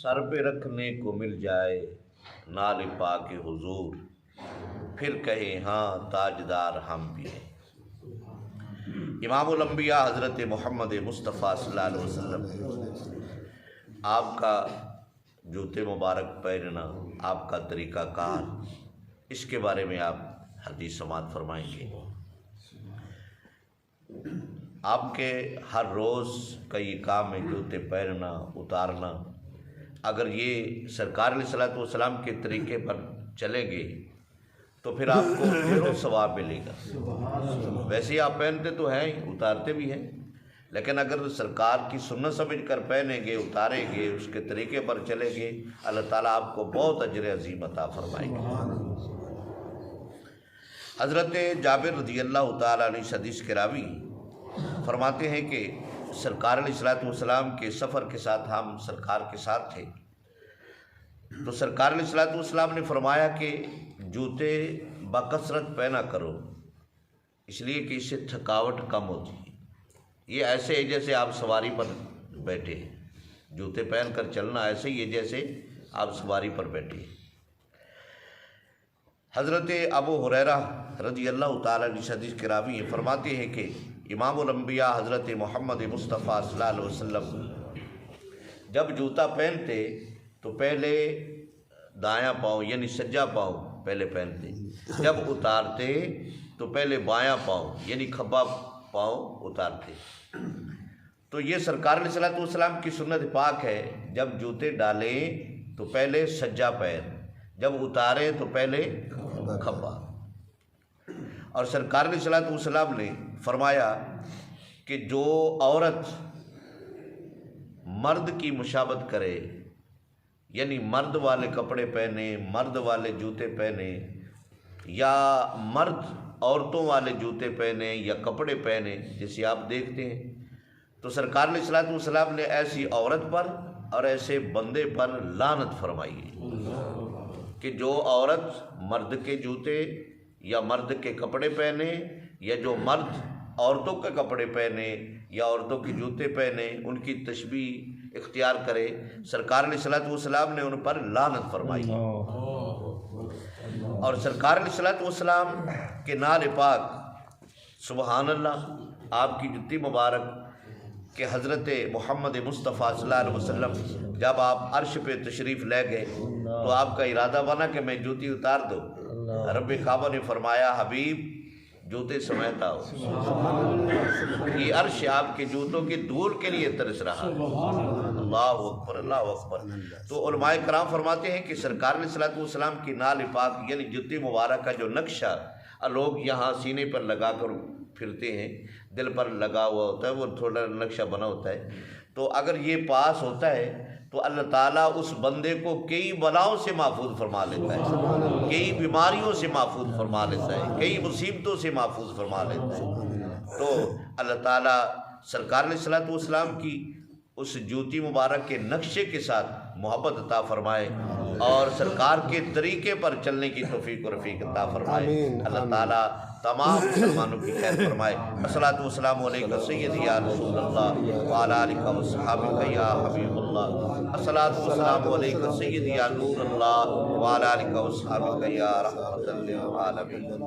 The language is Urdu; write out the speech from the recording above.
سر پہ رکھنے کو مل جائے نال پاک حضور، پھر کہیں ہاں تاجدار ہم بھی ہیں۔ امام الانبیاء حضرت محمد مصطفیٰ صلی اللہ علیہ وسلم، آپ کا جوتے مبارک پہننا، آپ کا طریقہ کار، اس کے بارے میں آپ حدیث سماعت فرمائیں گے۔ آپ کے ہر روز کا یہ کام ہے جوتے پہننا اتارنا، اگر یہ سرکار علیہ الصلوۃ والسلام کے طریقے پر چلیں گے تو پھر آپ کو ڈھیروں ثواب ملے گا۔ ویسے آپ پہنتے تو ہیں، اتارتے بھی ہیں، لیکن اگر سرکار کی سنت سمجھ کر پہنیں گے، اتاریں گے، اس کے طریقے پر چلیں گے، اللہ تعالیٰ آپ کو بہت اجر عظیم عطا فرمائے گا۔ حضرت جابر رضی اللہ تعالیٰ عنہ حدیث کے راوی فرماتے ہیں کہ سرکار علیہ الصلوۃ والسلام کے سفر کے ساتھ ہم سرکار کے ساتھ تھے، تو سرکار علیہ الصلوۃ والسلام نے فرمایا کہ جوتے بکثرت پہنا کرو، اس لیے کہ اس سے تھکاوٹ کم ہوتی ہے۔ یہ ایسے ہے جیسے آپ سواری پر بیٹھے ہیں، جوتے پہن کر چلنا ایسے ہی ہے جیسے آپ سواری پر بیٹھے ہیں۔ حضرت ابو ہریرہ رضی اللہ تعالیٰ عنہ حدیث کے راوی ہیں، فرماتے ہیں کہ امام الانبیاء حضرت محمد مصطفیٰ صلی اللہ علیہ وسلم جب جوتا پہنتے تو پہلے دایاں پاؤں یعنی سجا پاؤں پہلے پہنتے، جب اتارتے تو پہلے بایاں پاؤں یعنی کھبا پاؤں اتارتے۔ تو یہ سرکار علیہ الصلوۃ والسلام کی سنت پاک ہے، جب جوتے ڈالیں تو پہلے سجا پیر، جب اتاریں تو پہلے کھبا۔ اور سرکار علیہ الصلوۃ والسلام نے فرمایا کہ جو عورت مرد کی مشابہت کرے، یعنی مرد والے کپڑے پہنے، مرد والے جوتے پہنے، یا مرد عورتوں والے جوتے پہنے یا کپڑے پہنے جیسے آپ دیکھتے ہیں، تو سرکار علیہ الصلوۃ والسلام نے ایسی عورت پر اور ایسے بندے پر لعنت فرمائی ہے کہ جو عورت مرد کے جوتے یا مرد کے کپڑے پہنے، یا جو مرد عورتوں کے کپڑے پہنے یا عورتوں کے جوتے پہنے، ان کی تشبیہ اختیار کرے، سرکار علیہ الصلوۃ والسلام نے ان پر لعنت فرمائی۔ اور سرکار علیہ الصلوۃ والسلام کے نال پاک سبحان اللہ، آپ کی جتی مبارک کہ حضرت محمد مصطفیٰ صلی اللہ علیہ وسلم جب آپ عرش پہ تشریف لے گئے تو آپ کا ارادہ بنا کہ میں جوتی اتار دوں، رب کعبہ نے فرمایا حبیب جوتے سمیت آؤ۔ یہ عرش آپ کے جوتوں کے دور کے لیے ترس رہا ہے۔ اللہ اکبر، اللہ اکبر۔ تو علماء کرام فرماتے ہیں کہ سرکار علیہ الصلوۃ والسلام کی نال پاک یعنی جتی مبارک کا جو نقشہ لوگ یہاں سینے پر لگا کر پھرتے ہیں، دل پر لگا ہوا ہوتا ہے، وہ تھوڑا نقشہ بنا ہوتا ہے، تو اگر یہ پاس ہوتا ہے تو اللہ تعالیٰ اس بندے کو کئی بلاؤں سے محفوظ فرما لیتا ہے، کئی بیماریوں سے محفوظ فرما لیتا ہے، کئی مصیبتوں سے محفوظ فرما لیتا ہے۔ تو اللہ تعالیٰ سرکار علیہ الصلوۃ والسلام کی اس جوتی مبارک کے نقشے کے ساتھ محبت عطا فرمائے اور سرکار کے طریقے پر چلنے کی توفیق و رفیق عطا فرمائے۔ اللہ تعالیٰ تمام مسلمانوں کی خیر فرمائے۔ الصلاۃ والسلام علیکم سیدی یا رسول اللہ وعلی آلہ وصحبہ یا حبیب اللہ۔ الصلاۃ والسلام علیکم سیدی یا نور اللہ وعلی آلہ وصحبہ یا رحمۃ للعالمین۔